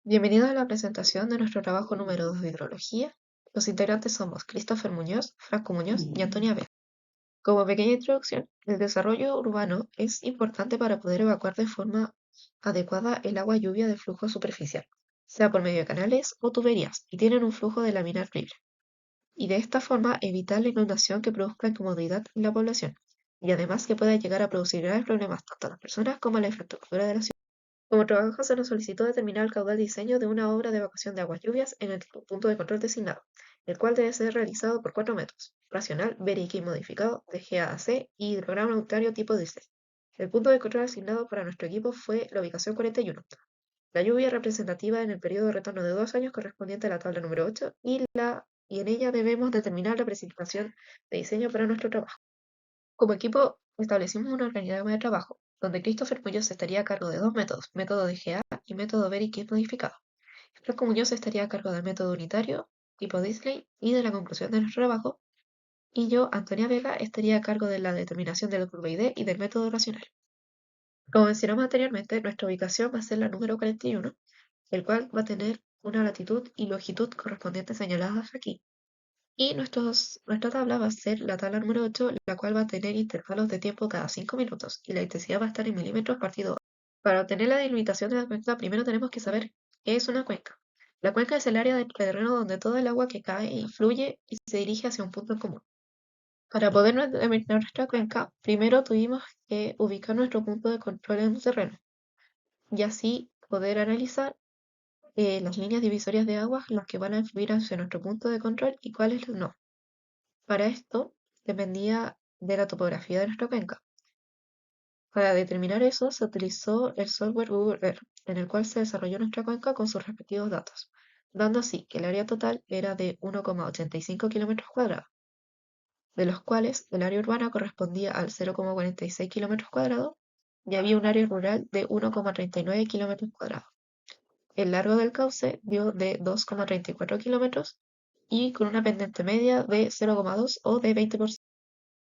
Bienvenidos a la presentación de nuestro trabajo número 2 de hidrología. Los integrantes somos Christopher Muñoz, Franco Muñoz y Antonia Vega. Como pequeña introducción, el desarrollo urbano es importante para poder evacuar de forma adecuada el agua lluvia de flujo superficial, sea por medio de canales o tuberías, y tienen un flujo de laminar libre. Y de esta forma evitar la inundación que produzca incomodidad en la población, y además que pueda llegar a producir graves problemas tanto a las personas como a la infraestructura de la ciudad. Como trabajo se nos solicitó determinar el caudal de diseño de una obra de evacuación de aguas lluvias en el punto de control designado, el cual debe ser realizado por 4 métodos: racional, verique y modificado, de GAC y hidrograma unitario tipo diésel. El punto de control asignado para nuestro equipo fue la ubicación 41. La lluvia representativa en el periodo de retorno de 2 años correspondiente a la tabla número 8 y en ella debemos determinar la precipitación de diseño para nuestro trabajo. Como equipo, establecimos un organigrama de trabajo, donde Christopher Muñoz estaría a cargo de 2 métodos: método DGA y método Very-Kit modificado. Franco Muñoz estaría a cargo del método unitario, tipo Disley, y de la conclusión de nuestro trabajo, y yo, Antonia Vega, estaría a cargo de la determinación de la curva ID y del método racional. Como mencionamos anteriormente, nuestra ubicación va a ser la número 41, el cual va a tener una latitud y longitud correspondientes señaladas aquí. Y nuestra tabla va a ser la tabla número 8, la cual va a tener intervalos de tiempo cada 5 minutos y la intensidad va a estar en milímetros partido 2. Para obtener la delimitación de la cuenca, primero tenemos que saber qué es una cuenca. La cuenca es el área del terreno donde todo el agua que cae influye y se dirige hacia un punto en común. Para poder determinar nuestra cuenca, primero tuvimos que ubicar nuestro punto de control en un terreno y así poder analizar las líneas divisorias de aguas, las que van a influir hacia nuestro punto de control y cuáles no. Para esto dependía de la topografía de nuestra cuenca. Para determinar eso se utilizó el software Google Earth, en el cual se desarrolló nuestra cuenca con sus respectivos datos, dando así que el área total era de 1,85 kilómetros cuadrados, de los cuales el área urbana correspondía al 0,46 kilómetros cuadrados y había un área rural de 1,39 kilómetros cuadrados. El largo del cauce dio de 2,34 kilómetros y con una pendiente media de 0,2 o de 20%.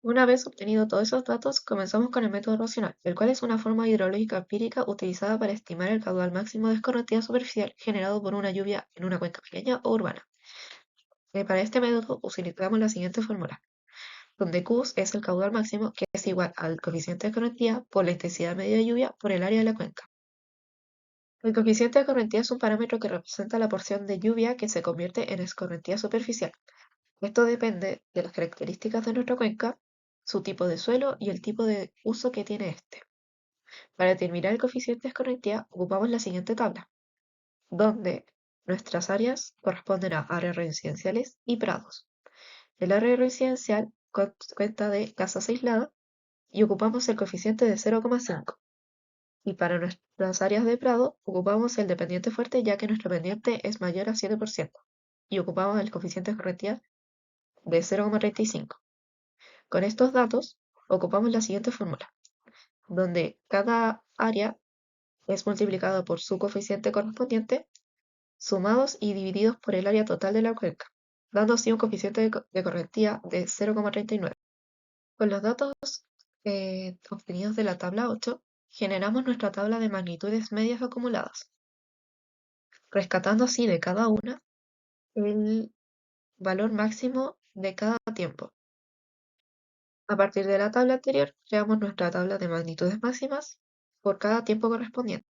Una vez obtenido todos esos datos, comenzamos con el método racional, el cual es una forma hidrológica empírica utilizada para estimar el caudal máximo de escorrentía superficial generado por una lluvia en una cuenca pequeña o urbana. Para este método utilizamos la siguiente fórmula, donde Q es el caudal máximo, que es igual al coeficiente de escorrentía por la intensidad media de lluvia por el área de la cuenca. El coeficiente de escorrentía es un parámetro que representa la porción de lluvia que se convierte en escorrentía superficial. Esto depende de las características de nuestra cuenca, su tipo de suelo y el tipo de uso que tiene este. Para determinar el coeficiente de escorrentía ocupamos la siguiente tabla, donde nuestras áreas corresponden a áreas residenciales y prados. El área residencial cuenta de casas aisladas y ocupamos el coeficiente de 0,5. Y para nuestras áreas de prado ocupamos el dependiente fuerte, ya que nuestro pendiente es mayor a 7%, y ocupamos el coeficiente de escorrentía de 0,35. Con estos datos ocupamos la siguiente fórmula, donde cada área es multiplicado por su coeficiente correspondiente, sumados y divididos por el área total de la cuenca, dando así un coeficiente de correntía de 0,39. Con los datos obtenidos de la tabla 8, generamos nuestra tabla de magnitudes medias acumuladas, rescatando así de cada una el valor máximo de cada tiempo. A partir de la tabla anterior, creamos nuestra tabla de magnitudes máximas por cada tiempo correspondiente.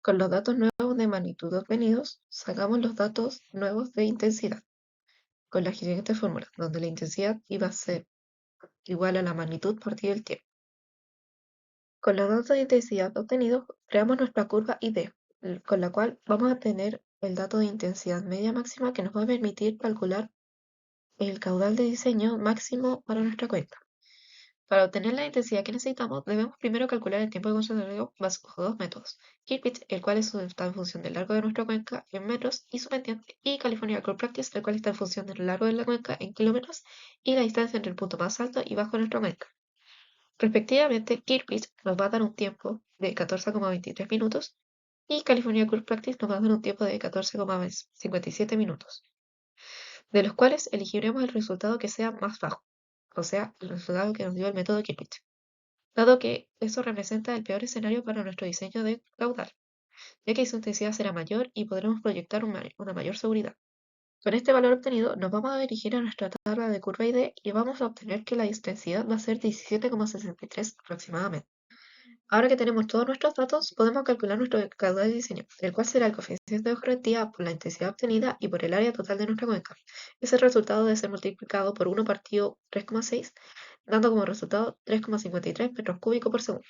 Con los datos nuevos de magnitud obtenidos, sacamos los datos nuevos de intensidad, con la siguiente fórmula, donde la intensidad iba a ser igual a la magnitud partido el tiempo. Con los datos de intensidad obtenidos, creamos nuestra curva ID, con la cual vamos a tener el dato de intensidad media máxima que nos va a permitir calcular el caudal de diseño máximo para nuestra cuenca. Para obtener la intensidad que necesitamos, debemos primero calcular el tiempo de concentración bajo 2 métodos: Kirkpatrick, el cual está en función del largo de nuestra cuenca en metros y su pendiente, y California Curve Practice, el cual está en función del largo de la cuenca en kilómetros y la distancia entre el punto más alto y bajo de nuestra cuenca. Respectivamente, Kirkpatrick nos va a dar un tiempo de 14,23 minutos y California Curve Practice nos va a dar un tiempo de 14,57 minutos, de los cuales elegiremos el resultado que sea más bajo, o sea, el resultado que nos dio el método Kirkpatrick, dado que eso representa el peor escenario para nuestro diseño de caudal. ya que su intensidad será mayor y podremos proyectar una mayor seguridad. Con este valor obtenido, nos vamos a dirigir a nuestra tabla de curva ID y vamos a obtener que la intensidad va a ser 17,63 aproximadamente. Ahora que tenemos todos nuestros datos, podemos calcular nuestro caudal de diseño, el cual será el coeficiente de correctividad por la intensidad obtenida y por el área total de nuestra cuenca. Ese resultado debe ser multiplicado por 1 partido 3,6, dando como resultado 3,53 metros cúbicos por segundo.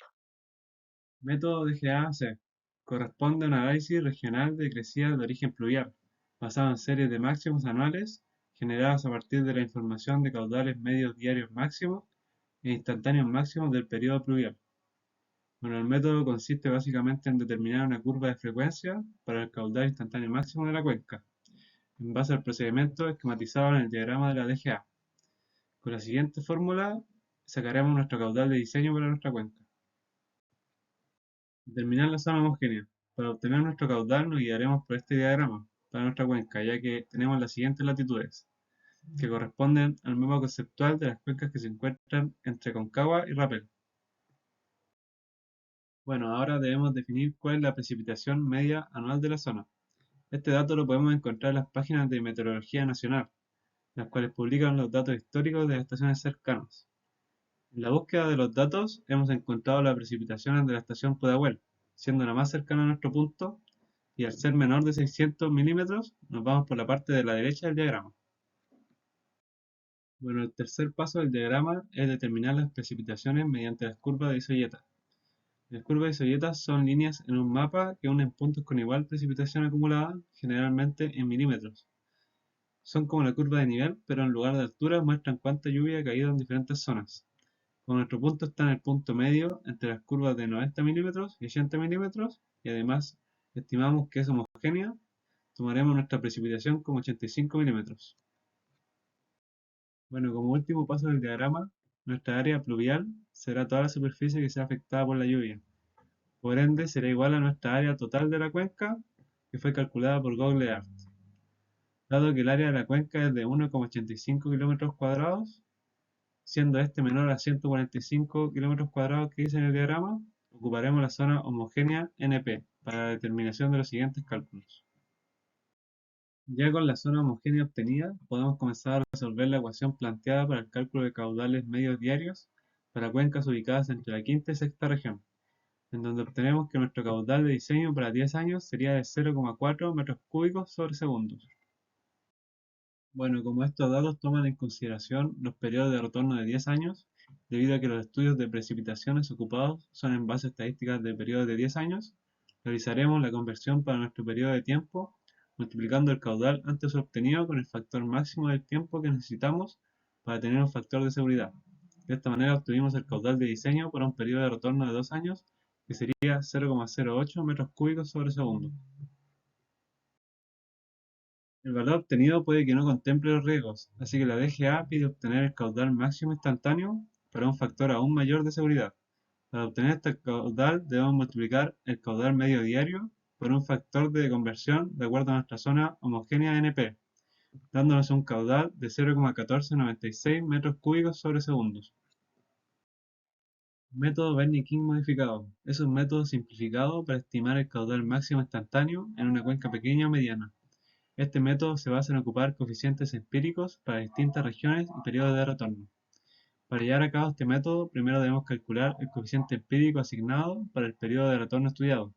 Método DGA-C. Corresponde a un análisis regional de crecidas de origen pluvial, basado en series de máximos anuales generadas a partir de la información de caudales medios diarios máximos e instantáneos máximos del periodo pluvial. Bueno, el método consiste básicamente en determinar una curva de frecuencia para el caudal instantáneo máximo de la cuenca, en base al procedimiento esquematizado en el diagrama de la DGA. Con la siguiente fórmula sacaremos nuestro caudal de diseño para nuestra cuenca. Determinar la zona homogénea. Para obtener nuestro caudal nos guiaremos por este diagrama para nuestra cuenca, ya que tenemos las siguientes latitudes, que corresponden al mapa conceptual de las cuencas que se encuentran entre Concagua y Rapel. Bueno, ahora debemos definir cuál es la precipitación media anual de la zona. Este dato lo podemos encontrar en las páginas de Meteorología Nacional, las cuales publican los datos históricos de las estaciones cercanas. En la búsqueda de los datos hemos encontrado las precipitaciones de la estación Pudahuel, siendo la más cercana a nuestro punto, y al ser menor de 600 milímetros nos vamos por la parte de la derecha del diagrama. Bueno, el tercer paso del diagrama es determinar las precipitaciones mediante las curvas de Isoyeta. Las curvas de Isoyeta son líneas en un mapa que unen puntos con igual precipitación acumulada, generalmente en milímetros. Son como la curva de nivel, pero en lugar de altura muestran cuánta lluvia ha caído en diferentes zonas. Como nuestro punto está en el punto medio entre las curvas de 90 milímetros y 80 milímetros, y además estimamos que es homogénea, tomaremos nuestra precipitación como 85 milímetros. Bueno, como último paso del diagrama, nuestra área pluvial será toda la superficie que sea afectada por la lluvia. Por ende, será igual a nuestra área total de la cuenca, que fue calculada por Google Earth. Dado que el área de la cuenca es de 1,85 kilómetros cuadrados, siendo este menor a 145 kilómetros cuadrados que dice en el diagrama, ocuparemos la zona homogénea NP para la determinación de los siguientes cálculos. Ya con la zona homogénea obtenida, podemos comenzar a resolver la ecuación planteada para el cálculo de caudales medios diarios para cuencas ubicadas entre la quinta y sexta región, en donde obtenemos que nuestro caudal de diseño para 10 años sería de 0,4 metros cúbicos sobre segundos. Bueno, como estos datos toman en consideración los periodos de retorno de 10 años, debido a que los estudios de precipitaciones ocupados son en base a estadísticas de periodos de 10 años, realizaremos la conversión para nuestro periodo de tiempo, multiplicando el caudal antes obtenido con el factor máximo del tiempo que necesitamos para tener un factor de seguridad. De esta manera obtuvimos el caudal de diseño para un periodo de retorno de 2 años, que sería 0,08 metros cúbicos sobre segundo. El valor obtenido puede que no contemple los riesgos, así que la DGA pide obtener el caudal máximo instantáneo para un factor aún mayor de seguridad. Para obtener este caudal debemos multiplicar el caudal medio diario por un factor de conversión de acuerdo a nuestra zona homogénea NP, dándonos un caudal de 0,1496 metros cúbicos sobre segundos. Método Bernie-King modificado. Es un método simplificado para estimar el caudal máximo instantáneo en una cuenca pequeña o mediana. Este método se basa en ocupar coeficientes empíricos para distintas regiones y periodos de retorno. Para llevar a cabo este método, primero debemos calcular el coeficiente empírico asignado para el periodo de retorno estudiado,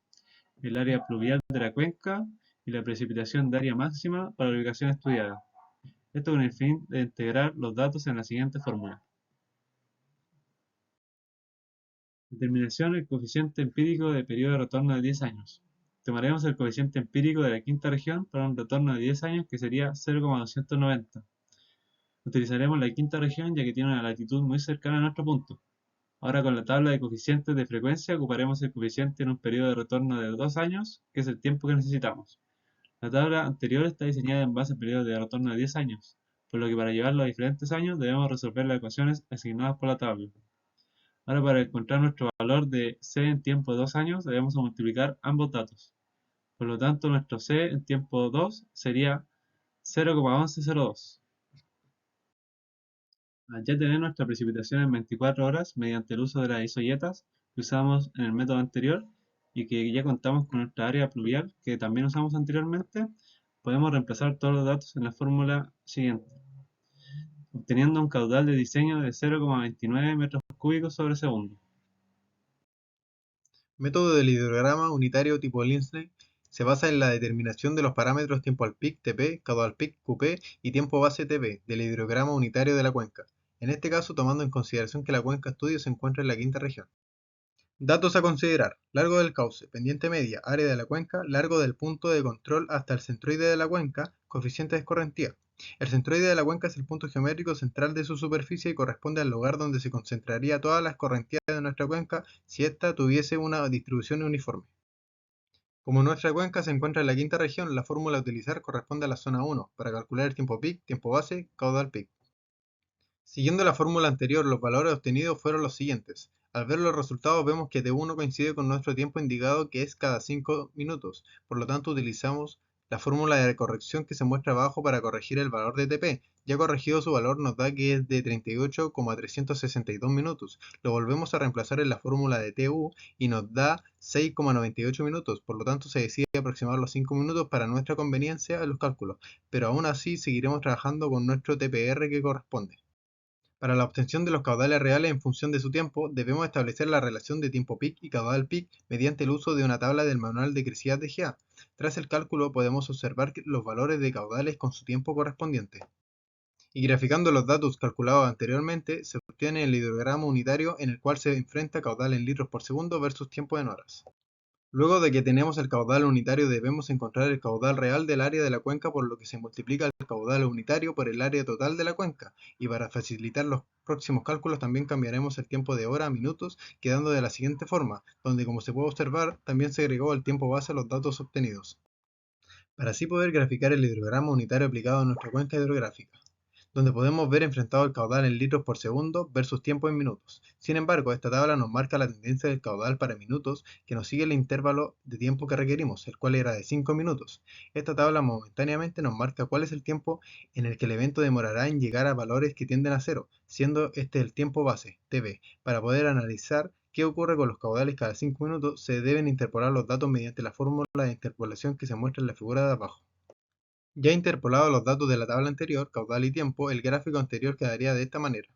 el área pluvial de la cuenca y la precipitación de área máxima para la ubicación estudiada. Esto con el fin de integrar los datos en la siguiente fórmula. Determinación del coeficiente empírico de periodo de retorno de 10 años. Tomaremos el coeficiente empírico de la quinta región para un retorno de 10 años que sería 0,290. Utilizaremos la quinta región ya que tiene una latitud muy cercana a nuestro punto. Ahora con la tabla de coeficientes de frecuencia ocuparemos el coeficiente en un periodo de retorno de 2 años, que es el tiempo que necesitamos. La tabla anterior está diseñada en base a periodos de retorno de 10 años, por lo que para llevarlo a diferentes años debemos resolver las ecuaciones asignadas por la tabla. Ahora para encontrar nuestro valor de C en tiempo de 2 años debemos multiplicar ambos datos. Por lo tanto nuestro C en tiempo 2 sería 0,1102. Al ya tener nuestra precipitación en 24 horas mediante el uso de las isoyetas que usamos en el método anterior, y que ya contamos con nuestra área pluvial, que también usamos anteriormente, podemos reemplazar todos los datos en la fórmula siguiente, obteniendo un caudal de diseño de 0,29 metros cúbicos sobre segundo. Método del hidrograma unitario tipo Lindsey se basa en la determinación de los parámetros tiempo al pic (Tp), caudal pic (Qp) y tiempo base (Tp) del hidrograma unitario de la cuenca, en este caso tomando en consideración que la cuenca estudio se encuentra en la quinta región. Datos a considerar: largo del cauce, pendiente media, área de la cuenca, largo del punto de control hasta el centroide de la cuenca, coeficiente de escorrentía. El centroide de la cuenca es el punto geométrico central de su superficie y corresponde al lugar donde se concentraría toda la escorrentía de nuestra cuenca si ésta tuviese una distribución uniforme. Como nuestra cuenca se encuentra en la quinta región, la fórmula a utilizar corresponde a la zona 1 para calcular el tiempo pic, tiempo base, caudal pic. Siguiendo la fórmula anterior, los valores obtenidos fueron los siguientes. Al ver los resultados vemos que T1 coincide con nuestro tiempo indicado, que es cada 5 minutos, por lo tanto utilizamos la fórmula de corrección que se muestra abajo para corregir el valor de Tp. Ya corregido su valor nos da que es de 38,362 minutos. Lo volvemos a reemplazar en la fórmula de TU y nos da 6,98 minutos, por lo tanto se decide aproximar los 5 minutos para nuestra conveniencia en los cálculos, pero aún así seguiremos trabajando con nuestro TPR que corresponde. Para la obtención de los caudales reales en función de su tiempo, debemos establecer la relación de tiempo peak y caudal peak mediante el uso de una tabla del manual de Crecidas de GA. Tras el cálculo podemos observar los valores de caudales con su tiempo correspondiente. Y graficando los datos calculados anteriormente, se obtiene el hidrograma unitario en el cual se enfrenta caudal en litros por segundo versus tiempo en horas. Luego de que tenemos el caudal unitario debemos encontrar el caudal real del área de la cuenca, por lo que se multiplica el caudal unitario por el área total de la cuenca, y para facilitar los próximos cálculos también cambiaremos el tiempo de hora a minutos, quedando de la siguiente forma, donde como se puede observar también se agregó el tiempo base a los datos obtenidos, para así poder graficar el hidrograma unitario aplicado a nuestra cuenca hidrográfica, donde podemos ver enfrentado el caudal en litros por segundo versus tiempo en minutos. Sin embargo, esta tabla nos marca la tendencia del caudal para minutos que nos sigue el intervalo de tiempo que requerimos, el cual era de 5 minutos. Esta tabla momentáneamente nos marca cuál es el tiempo en el que el evento demorará en llegar a valores que tienden a cero, siendo este el tiempo base, Tb. Para poder analizar qué ocurre con los caudales cada 5 minutos, se deben interpolar los datos mediante la fórmula de interpolación que se muestra en la figura de abajo. Ya interpolados los datos de la tabla anterior, caudal y tiempo, el gráfico anterior quedaría de esta manera.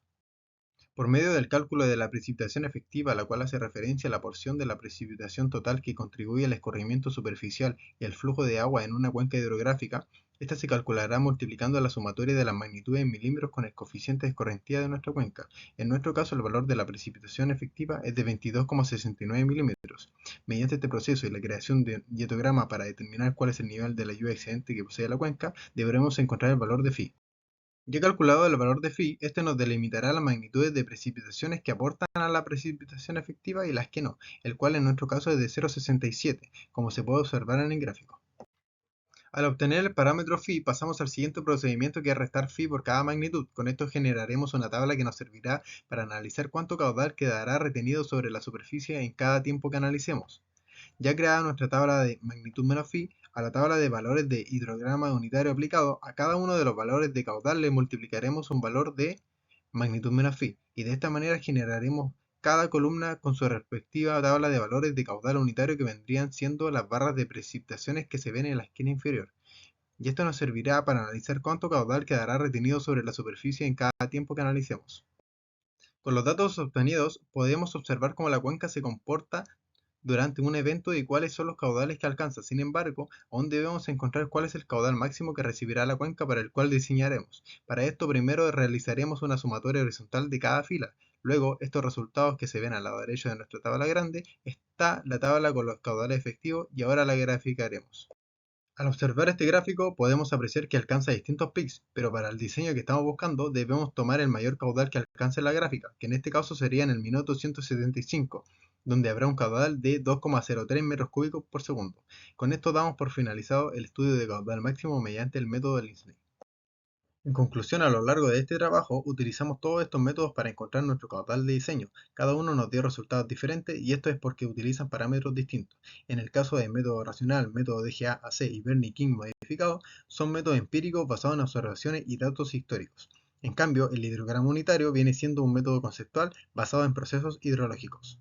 Por medio del cálculo de la precipitación efectiva, a la cual hace referencia a la porción de la precipitación total que contribuye al escurrimiento superficial y al flujo de agua en una cuenca hidrográfica, esta se calculará multiplicando la sumatoria de las magnitudes en milímetros con el coeficiente de escorrentía de nuestra cuenca. En nuestro caso, el valor de la precipitación efectiva es de 22,69 milímetros. Mediante este proceso y la creación de un dietograma para determinar cuál es el nivel de la lluvia excedente que posee la cuenca, deberemos encontrar el valor de phi. Ya calculado el valor de phi, este nos delimitará las magnitudes de precipitaciones que aportan a la precipitación efectiva y las que no, el cual en nuestro caso es de 0,67, como se puede observar en el gráfico. Al obtener el parámetro phi, pasamos al siguiente procedimiento, que es restar phi por cada magnitud. Con esto generaremos una tabla que nos servirá para analizar cuánto caudal quedará retenido sobre la superficie en cada tiempo que analicemos. Ya creada nuestra tabla de magnitud menos phi, a la tabla de valores de hidrograma unitario aplicado, a cada uno de los valores de caudal le multiplicaremos un valor de magnitud menos phi, y de esta manera generaremos cada columna con su respectiva tabla de valores de caudal unitario, que vendrían siendo las barras de precipitaciones que se ven en la esquina inferior. Y esto nos servirá para analizar cuánto caudal quedará retenido sobre la superficie en cada tiempo que analicemos. Con los datos obtenidos podemos observar cómo la cuenca se comporta durante un evento y cuáles son los caudales que alcanza. Sin embargo, aún debemos encontrar cuál es el caudal máximo que recibirá la cuenca para el cual diseñaremos. Para esto primero realizaremos una sumatoria horizontal de cada fila. Luego, estos resultados que se ven al lado derecho de nuestra tabla grande, está la tabla con los caudales efectivos y ahora la graficaremos. Al observar este gráfico podemos apreciar que alcanza distintos pics, pero para el diseño que estamos buscando debemos tomar el mayor caudal que alcance la gráfica, que en este caso sería en el minuto 175, donde habrá un caudal de 2,03 metros cúbicos por segundo. Con esto damos por finalizado el estudio de caudal máximo mediante el método de Lindsey. En conclusión, a lo largo de este trabajo utilizamos todos estos métodos para encontrar nuestro caudal de diseño. Cada uno nos dio resultados diferentes, y esto es porque utilizan parámetros distintos. En el caso de método racional, método DGA, AC y Bernie-King modificado, son métodos empíricos basados en observaciones y datos históricos. En cambio, el hidrograma unitario viene siendo un método conceptual basado en procesos hidrológicos.